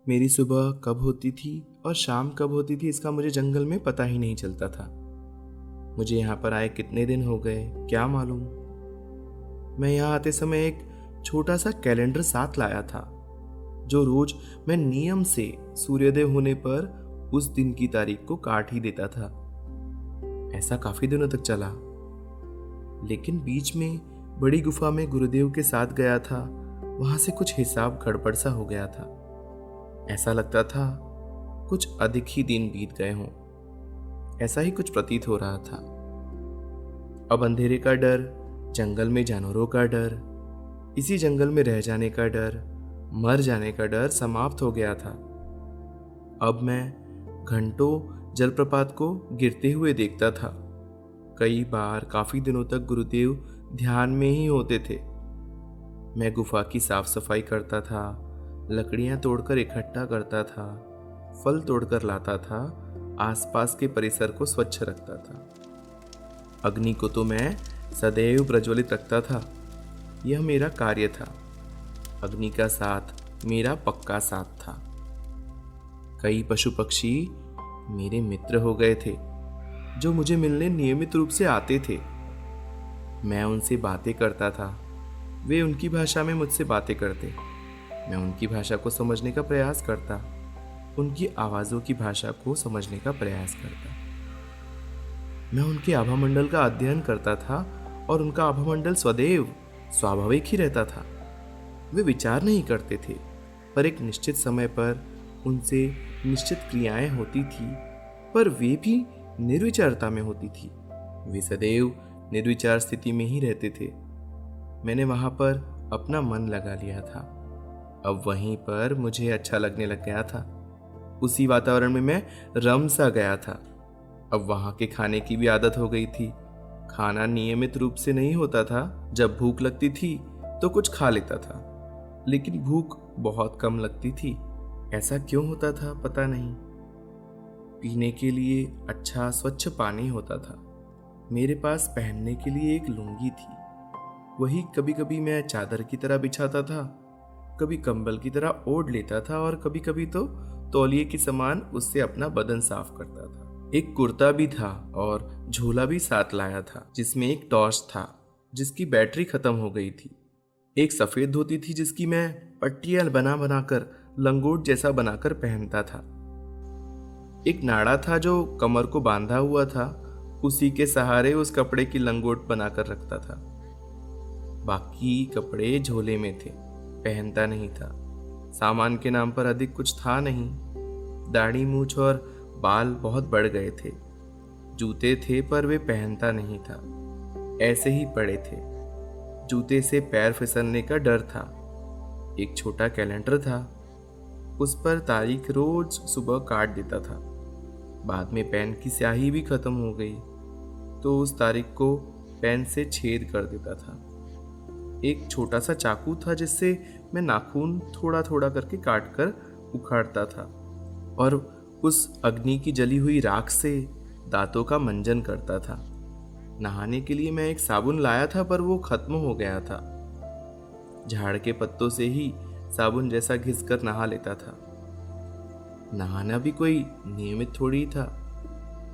मेरी सुबह कब होती थी और शाम कब होती थी इसका मुझे जंगल में पता ही नहीं चलता था। मुझे यहाँ पर आए कितने दिन हो गए क्या मालूम। मैं यहाँ आते समय एक छोटा सा कैलेंडर साथ लाया था, जो रोज मैं नियम से सूर्योदय होने पर उस दिन की तारीख को काट ही देता था। ऐसा काफी दिनों तक चला, लेकिन बीच में बड़ी गुफा में गुरुदेव के साथ गया था। वहां से कुछ हिसाब गड़बड़ सा हो गया था। ऐसा लगता था कुछ अधिक ही दिन बीत गए हों। ऐसा ही कुछ प्रतीत हो रहा था। अब अंधेरे का डर, जंगल में जानवरों का डर, इसी जंगल में रह जाने का डर, मर जाने का डर समाप्त हो गया था। अब मैं घंटों जलप्रपात को गिरते हुए देखता था। कई बार काफी दिनों तक गुरुदेव ध्यान में ही होते थे। मैं गुफा की साफ सफाई करता था, लकड़ियां तोड़कर इकट्ठा करता था, फल तोड़कर लाता था, आसपास के परिसर को स्वच्छ रखता था। अग्नि को तो मैं सदैव प्रज्वलित रखता था। यह मेरा कार्य था। अग्नि का साथ मेरा पक्का साथ था। कई पशु पक्षी मेरे मित्र हो गए थे, जो मुझे मिलने नियमित रूप से आते थे। मैं उनसे बातें करता था, वे उनकी भाषा में मुझसे बातें करते। मैं उनकी भाषा को समझने का प्रयास करता, उनकी आवाज़ों की भाषा को समझने का प्रयास करता। मैं उनके आभामंडल का अध्ययन करता था और उनका आभामंडल सदैव स्वाभाविक ही रहता था। वे विचार नहीं करते थे, पर एक निश्चित समय पर उनसे निश्चित क्रियाएं होती थी, पर वे भी निर्विचारता में होती थी। वे सदैव निर्विचार स्थिति में ही रहते थे। मैंने वहां पर अपना मन लगा लिया था। अब वहीं पर मुझे अच्छा लगने लग गया था। उसी वातावरण में मैं रम सा गया था। अब वहां के खाने की भी आदत हो गई थी। खाना नियमित रूप से नहीं होता था। जब भूख लगती थी तो कुछ खा लेता था, लेकिन भूख बहुत कम लगती थी। ऐसा क्यों होता था पता नहीं। पीने के लिए अच्छा स्वच्छ पानी होता था। मेरे पास पहनने के लिए एक लुंगी थी। वही कभी कभी मैं चादर की तरह बिछाता था, कभी कंबल की तरह ओढ़ लेता था और कभी कभी तो तौलिए के समान उससे अपना बदन साफ करता था। एक कुर्ता भी था और झोला भी साथ लाया था, जिसमें एक टॉर्च था जिसकी बैटरी खत्म हो गई थी। एक सफेद धोती थी जिसकी मैं पट्टियां बना बनाकर लंगोट जैसा बनाकर पहनता था। एक नाड़ा था जो कमर को बांधा हुआ था, उसी के सहारे उस कपड़े की लंगोट बनाकर रखता था। बाकी कपड़े झोले में थे, पहनता नहीं था। सामान के नाम पर अधिक कुछ था नहीं। दाढ़ी मूछ और बाल बहुत बढ़ गए थे। जूते थे पर वे पहनता नहीं था, ऐसे ही पड़े थे। जूते से पैर फिसलने का डर था। एक छोटा कैलेंडर था, उस पर तारीख रोज सुबह काट देता था। बाद में पेन की स्याही भी खत्म हो गई तो उस तारीख को पेन से छेद कर देता था। एक छोटा सा चाकू था जिससे मैं नाखून थोड़ा थोड़ा करके काट कर उखाड़ता था और उस अग्नि की जली हुई राख से दांतों का मंजन करता था। नहाने के लिए मैं एक साबुन लाया था पर वो खत्म हो गया था। झाड़ के पत्तों से ही साबुन जैसा घिसकर नहा लेता था। नहाना भी कोई नियमित थोड़ी था।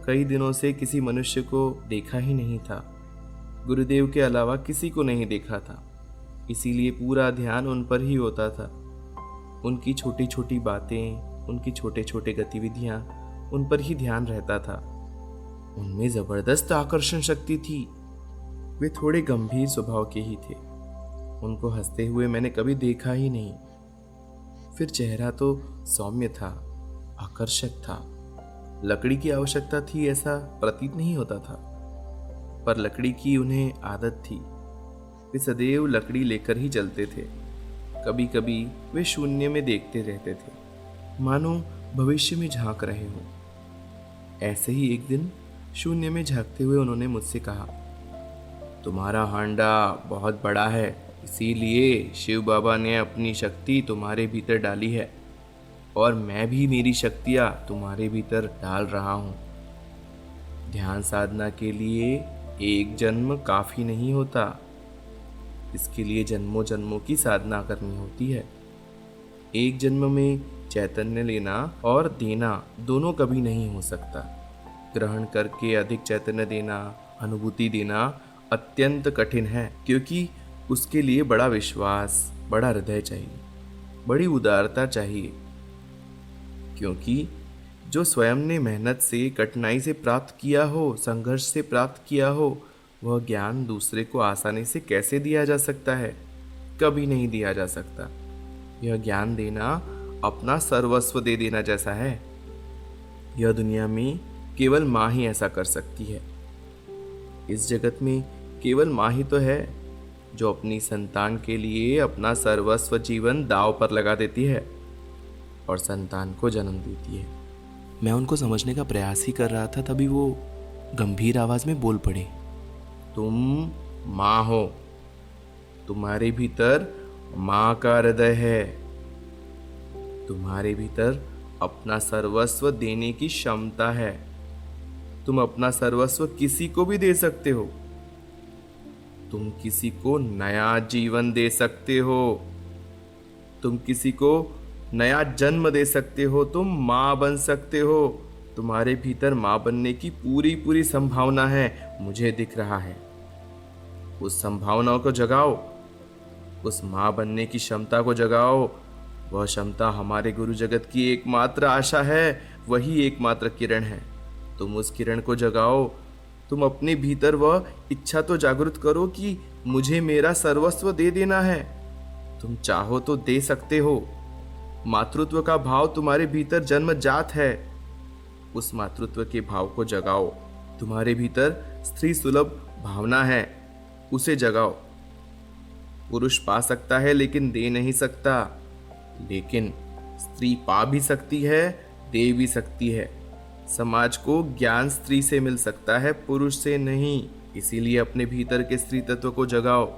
कई दिनों से किसी मनुष्य को देखा ही नहीं था। गुरुदेव के अलावा किसी को नहीं देखा था, इसीलिए पूरा ध्यान उन पर ही होता था। उनकी छोटी छोटी बातें, उनकी छोटे छोटे गतिविधियां, उन पर ही ध्यान रहता था। उनमें जबरदस्त आकर्षण शक्ति थी। वे थोड़े गंभीर स्वभाव के ही थे। उनको हंसते हुए मैंने कभी देखा ही नहीं। फिर चेहरा तो सौम्य था, आकर्षक था। लकड़ी की आवश्यकता थी ऐसा प्रतीत नहीं होता था, पर लकड़ी की उन्हें आदत थी। वे सदैव लकड़ी लेकर ही चलते थे। कभी कभी वे शून्य में देखते रहते थे, मानो भविष्य में झांक रहे हो। ऐसे ही एक दिन शून्य में झांकते हुए उन्होंने मुझसे कहा, तुम्हारा हांडा बहुत बड़ा है, इसीलिए शिव बाबा ने अपनी शक्ति तुम्हारे भीतर डाली है और मैं भी मेरी शक्तियाँ तुम्हारे भीतर डाल रहा हूँ। ध्यान साधना के लिए एक जन्म काफी नहीं होता, इसके लिए जन्मों जन्मों की साधना करनी होती है। एक जन्म में चैतन्य लेना और देना दोनों कभी नहीं हो सकता। ग्रहण करके अधिक चैतन्य देना, अनुभूति देना अत्यंत कठिन है, क्योंकि उसके लिए बड़ा विश्वास, बड़ा हृदय चाहिए, बड़ी उदारता चाहिए। क्योंकि जो स्वयं ने मेहनत से, कठिनाई से प्राप्त किया हो, संघर्ष से प्राप्त किया हो, वह ज्ञान दूसरे को आसानी से कैसे दिया जा सकता है? कभी नहीं दिया जा सकता। यह ज्ञान देना अपना सर्वस्व दे देना जैसा है। यह दुनिया में केवल माँ ही ऐसा कर सकती है। इस जगत में केवल माँ ही तो है जो अपनी संतान के लिए अपना सर्वस्व जीवन दांव पर लगा देती है और संतान को जन्म देती है। मैं उनको समझने का प्रयास ही कर रहा था, तभी वो गंभीर आवाज में बोल पड़े, तुम माँ हो, तुम्हारे भीतर माँ का हृदय है, तुम्हारे भीतर अपना सर्वस्व देने की क्षमता है। तुम अपना सर्वस्व किसी को भी दे सकते हो। तुम किसी को नया जीवन दे सकते हो। तुम किसी को नया जन्म दे सकते हो। तुम माँ बन सकते हो। तुम्हारे भीतर माँ बनने की पूरी पूरी संभावना है, मुझे दिख रहा है। उस संभावनाओं को जगाओ, उस माँ बनने की क्षमता को जगाओ। वह क्षमता हमारे गुरु जगत की एकमात्र आशा है, वही एकमात्र किरण है। तुम उस किरण को जगाओ। तुम अपने भीतर वह इच्छा तो जागृत करो कि मुझे मेरा सर्वस्व दे देना है। तुम चाहो तो दे सकते हो। मातृत्व का भाव तुम्हारे भीतर जन्मजात है। उस मातृत्व के भाव को जगाओ। तुम्हारे भीतर स्त्री सुलभ भावना है, उसे जगाओ। पुरुष पा सकता है लेकिन दे नहीं सकता, लेकिन स्त्री पा भी सकती है, दे भी सकती है। समाज को ज्ञान स्त्री से मिल सकता है, पुरुष से नहीं। इसीलिए अपने भीतर के स्त्री तत्व को जगाओ।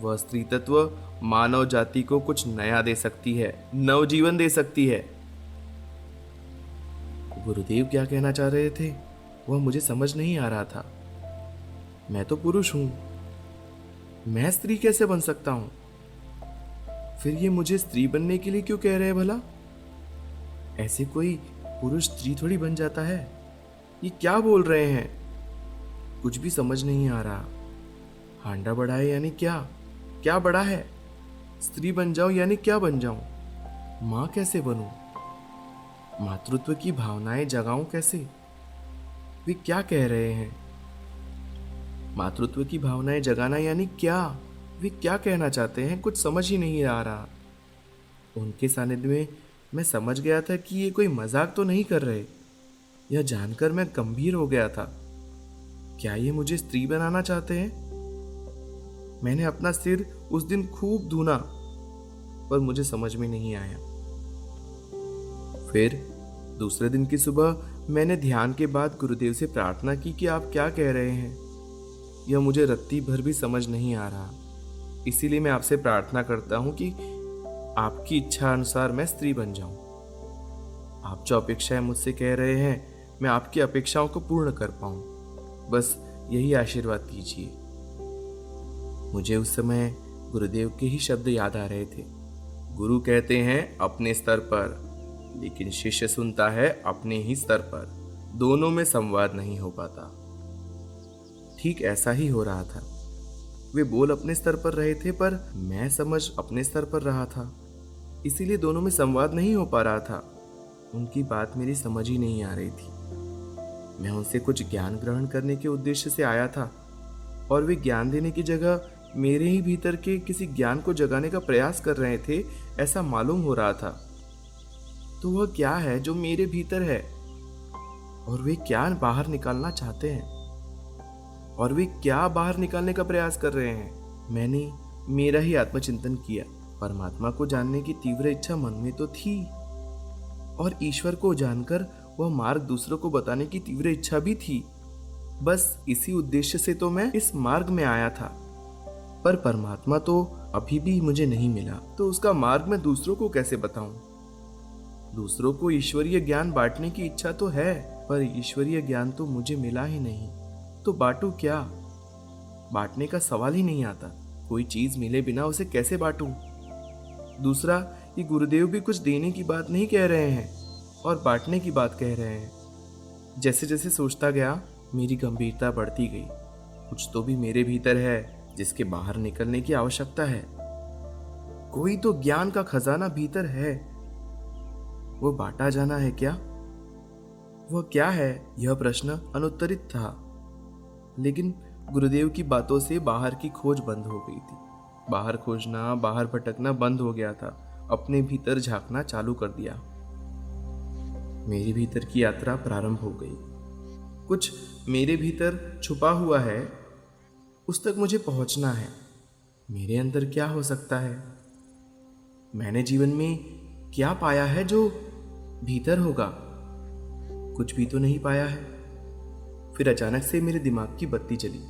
वह स्त्री तत्व मानव जाति को कुछ नया दे सकती है, नवजीवन दे सकती है। गुरुदेव क्या कहना चाह रहे थे वह मुझे समझ नहीं आ रहा था। मैं तो पुरुष हूं, मैं स्त्री कैसे बन सकता हूं? फिर ये मुझे स्त्री बनने के लिए क्यों कह रहे हैं भला? ऐसे कोई पुरुष स्त्री थोड़ी बन जाता है। ये क्या बोल रहे हैं? कुछ भी समझ नहीं आ रहा। हांडा बड़ा है यानी क्या? क्या बड़ा है? स्त्री बन जाऊं यानी क्या बन जाऊं? मां कैसे बनूं? मातृत्व की भावनाएं जगाऊं कैसे? वे क्या कह रहे हैं? मातृत्व की भावनाएं जगाना यानी क्या? वे क्या कहना चाहते हैं? कुछ समझ ही नहीं आ रहा। उनके सानिध्य में मैं समझ गया था कि ये कोई मजाक तो नहीं कर रहे। यह जानकर मैं गंभीर हो गया था। क्या ये मुझे स्त्री बनाना चाहते हैं? मैंने अपना सिर उस दिन खूब धुना, पर मुझे समझ में नहीं आया। फिर दूसरे दिन की सुबह मैंने ध्यान के बाद गुरुदेव से प्रार्थना की कि आप क्या कह रहे हैं। यह मुझे रत्ती भर भी समझ नहीं आ रहा। इसीलिए मैं आपसे प्रार्थना करता हूं कि आपकी इच्छा अनुसार मैं स्त्री बन जाऊं। आप जो अपेक्षाएं मुझसे कह रहे हैं, मैं आपकी अपेक्षाओं को पूर्ण कर पाऊं। बस यही आशीर्वाद कीजिए। मुझे उस समय गुरुदेव के ही शब्द याद आ रहे थे। गुरु कहते हैं अपने स्तर पर, लेकिन शिष्य सुनता है अपने ही स्तर पर। दोनों में संवाद नहीं हो पाता। ठीक ऐसा ही हो रहा था। वे बोल अपने स्तर पर रहे थे, पर मैं समझ अपने स्तर पर रहा था। इसीलिए दोनों में संवाद नहीं हो पा रहा था। उनकी बात मेरी समझ ही नहीं आ रही थी। मैं उनसे कुछ ज्ञान ग्रहण करने के उद्देश्य से आया था, और वे ज्ञान देने की जगह मेरे ही भीतर के किसी ज्ञान को जगाने का प्रयास कर रहे थे, ऐसा मालूम हो रहा था। तो वह क्या है जो मेरे भीतर है, और वे क्या बाहर निकालना चाहते हैं, और वे क्या बाहर निकालने का प्रयास कर रहे हैं? मैंने मेरा ही आत्मचिंतन किया। परमात्मा को जानने की तीव्र इच्छा मन में तो थी, और ईश्वर को जानकर वह मार्ग दूसरों को बताने की तीव्र इच्छा भी थी। बस इसी उद्देश्य से तो मैं इस मार्ग में आया था। पर परमात्मा तो अभी भी मुझे नहीं मिला, तो उसका मार्ग मैं दूसरों को कैसे बताऊं? दूसरों को ईश्वरीय ज्ञान बांटने की इच्छा तो है, पर ईश्वरीय ज्ञान तो मुझे मिला ही नहीं। तो बांटू क्या? बांटने का सवाल ही नहीं आता। कोई चीज मिले बिना उसे कैसे बांटूं? दूसरा, कि गुरुदेव भी कुछ देने की बात नहीं कह रहे हैं और बांटने की बात कह रहे हैं। जैसे जैसे सोचता गया मेरी गंभीरता बढ़ती गई। कुछ तो भी मेरे भीतर है जिसके बाहर निकलने की आवश्यकता है। कोई तो ज्ञान का खजाना भीतर है, वो बांटा जाना है क्या? वह क्या है? यह प्रश्न अनुत्तरित था, लेकिन गुरुदेव की बातों से बाहर की खोज बंद हो गई थी। बाहर खोजना, बाहर भटकना बंद हो गया था। अपने भीतर झांकना चालू कर दिया। मेरे भीतर की यात्रा प्रारंभ हो गई। कुछ मेरे भीतर छुपा हुआ है, उस तक मुझे पहुंचना है। मेरे अंदर क्या हो सकता है? मैंने जीवन में क्या पाया है जो भीतर होगा? कुछ भी तो नहीं पाया है। फिर अचानक से मेरे दिमाग की बत्ती जली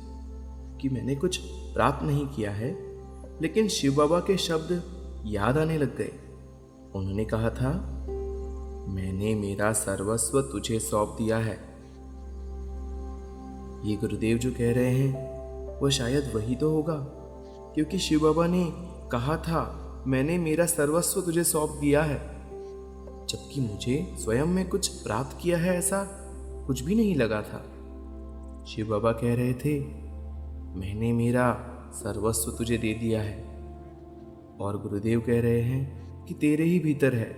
कि मैंने कुछ प्राप्त नहीं किया है, लेकिन शिव बाबा के शब्द याद आने लग गए। उन्होंने कहा था, मैंने मेरा सर्वस्व तुझे सौंप दिया है। ये गुरुदेव जो कह रहे हैं वो शायद वही तो होगा, क्योंकि शिव बाबा ने कहा था, मैंने मेरा सर्वस्व तुझे सौंप दिया है। जबकि मुझे स्वयं में कुछ प्राप्त किया है ऐसा कुछ भी नहीं लगा था। शिव बाबा कह रहे थे, मैंने मेरा सर्वस्व तुझे दे दिया है। और गुरुदेव कह रहे हैं कि तेरे ही भीतर है,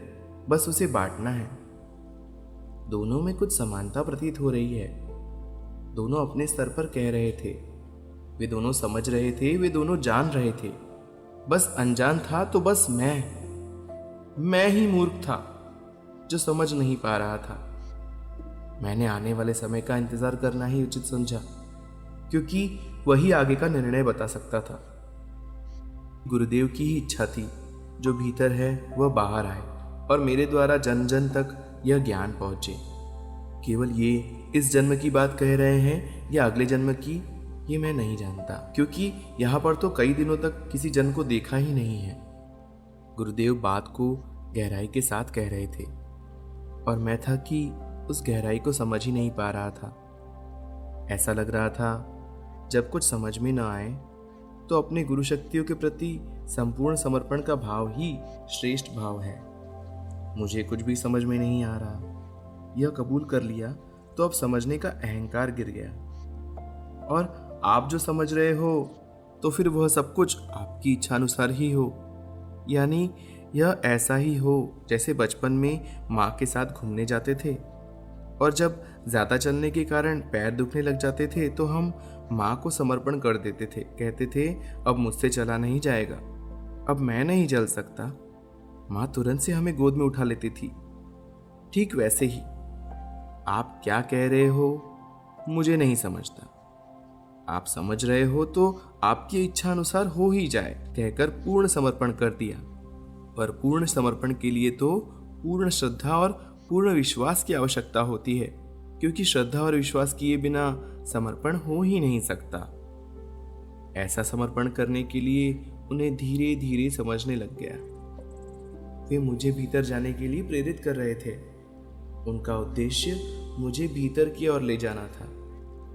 बस उसे बांटना है। दोनों में कुछ समानता प्रतीत हो रही है। दोनों अपने स्तर पर कह रहे थे, वे दोनों समझ रहे थे, वे दोनों जान रहे थे। बस अनजान था तो बस मैं ही मूर्ख था जो समझ नहीं पा रहा था। मैंने आने वाले समय का इंतजार करना ही उचित समझा, क्योंकि वही आगे का निर्णय बता सकता था। गुरुदेव की ही इच्छा थी, जो भीतर है वह बाहर आए और मेरे द्वारा जन जन तक यह ज्ञान पहुंचे। केवल ये इस जन्म की बात कह रहे हैं या अगले जन्म की, ये मैं नहीं जानता, क्योंकि यहाँ पर तो कई दिनों तक किसी जन को देखा ही नहीं है। गुरुदेव बात को गहराई के साथ कह रहे थे और मैं था कि उस गहराई को समझ ही नहीं पा रहा था। ऐसा लग रहा था जब कुछ समझ में न आए तो अपने गुरु शक्तियों के प्रति संपूर्ण समर्पण का भाव ही श्रेष्ठ भाव है। मुझे कुछ भी समझ में नहीं आ रहा, यह कबूल कर लिया तो अब समझने का अहंकार गिर गया। और आप जो समझ रहे हो तो फिर वह सब कुछ आपकी इच्छा अनुसार ही हो, यानी यह ऐसा ही हो जैसे बचपन में माँ के साथ घूमने जाते थे और जब ज़्यादा चलने के कारण पैर दुखने लग जाते थे तो हम माँ को समर्पण कर देते थे। कहते थे, अब मुझसे चला नहीं जाएगा, अब मैं नहीं चल सकता। माँ तुरंत से हमें गोद में उठा लेती थी। ठीक वैसे ही आप क्या कह रहे हो मुझे नहीं समझता। आप समझ रहे हो तो आपकी इच्छा अनुसार हो ही जाए कहकर पूर्ण समर्पण कर दिया। पर पूर्ण समर्पण के लिए तो पूर्ण श्रद्धा और पूर्ण विश्वास की आवश्यकता होती है, क्योंकि श्रद्धा और विश्वास किए बिना समर्पण हो ही नहीं सकता। ऐसा समर्पण करने के लिए उन्हें धीरे धीरे समझने लग गया। वे मुझे भीतर जाने के लिए प्रेरित कर रहे थे। उनका उद्देश्य मुझे भीतर की ओर ले जाना था,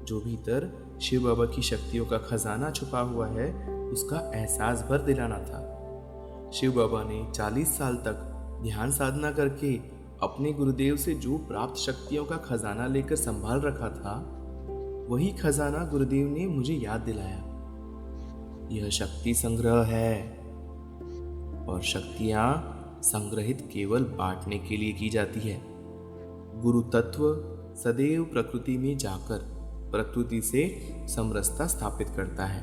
जो भीतर शिव बाबा की शक्तियों का खजाना छुपा हुआ है उसका एहसास भर दिलाना था। शिव बाबा ने 40 साल तक ध्यान साधना करके अपने गुरुदेव से जो प्राप्त शक्तियों का खजाना लेकर संभाल रखा था, वही खजाना गुरुदेव ने मुझे याद दिलाया। यह शक्ति संग्रह है और शक्तियां संग्रहित केवल बांटने के लिए की जाती है। गुरु तत्व सदैव प्रकृति में जाकर प्रकृति से समरसता स्थापित करता है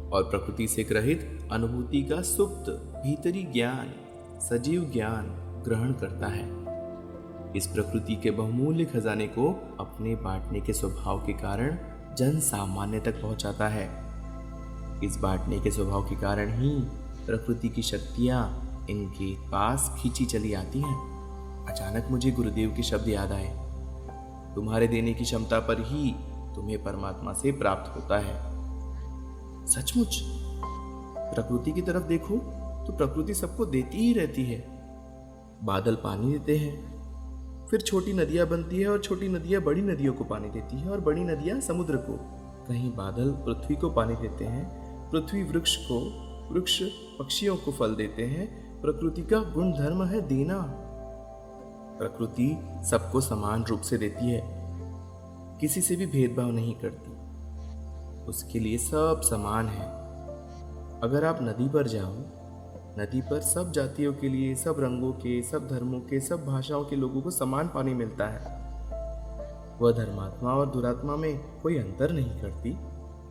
और प्रकृति से ग्रहित अनुभूति का सुप्त भीतरी ज्ञान, सजीव ज्ञान ग्रहण करता है। इस प्रकृति के बहुमूल्य खजाने को अपने बांटने के स्वभाव के कारण जन सामान्य तक पहुंचाता है। इस बांटने के स्वभाव के कारण ही प्रकृति की शक्तियां इनके पास खींची चली आती हैं। अचानक मुझे गुरुदेव के शब्द याद आए, तुम्हारे देने की क्षमता पर ही तुम्हें परमात्मा से प्राप्त होता है। सचमुच प्रकृति की तरफ देखो तो प्रकृति सबको देती ही रहती है। बादल पानी देते हैं, फिर छोटी नदियां बनती है और छोटी नदियां बड़ी नदियों को पानी देती है और बड़ी नदियां समुद्र को। कहीं बादल पृथ्वी को पानी देते हैं, पृथ्वी वृक्ष को, वृक्ष पक्षियों को फल देते हैं, प्रकृति का गुण धर्म है देना। प्रकृति सबको समान रूप से देती है, किसी से भी भेदभाव नहीं करती। उसके लिए सब समान है। अगर आप नदी पर जाओ, नदी पर सब जातियों के लिए, सब रंगों के, सब धर्मों के, सब भाषाओं के लोगों को समान पानी मिलता है। वह धर्मात्मा और दुरात्मा में कोई अंतर नहीं करती,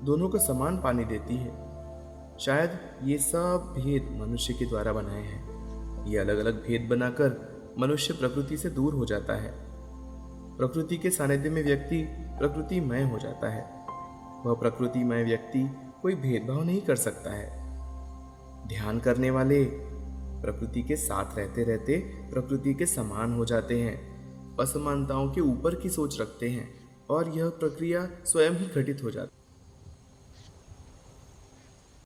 दोनों को समान पानी देती है। शायद ये सब भेद मनुष्य के द्वारा बनाए हैं। ये अलग अलग भेद बनाकर मनुष्य प्रकृति से दूर हो जाता है। प्रकृति के सानिध्य में व्यक्ति प्रकृतिमय हो जाता है। वह प्रकृतिमय व्यक्ति कोई भेदभाव नहीं कर सकता है। ध्यान करने वाले प्रकृति के साथ रहते रहते प्रकृति के समान हो जाते हैं, असमानताओं के ऊपर की सोच रखते हैं और यह प्रक्रिया स्वयं ही घटित हो जाती है।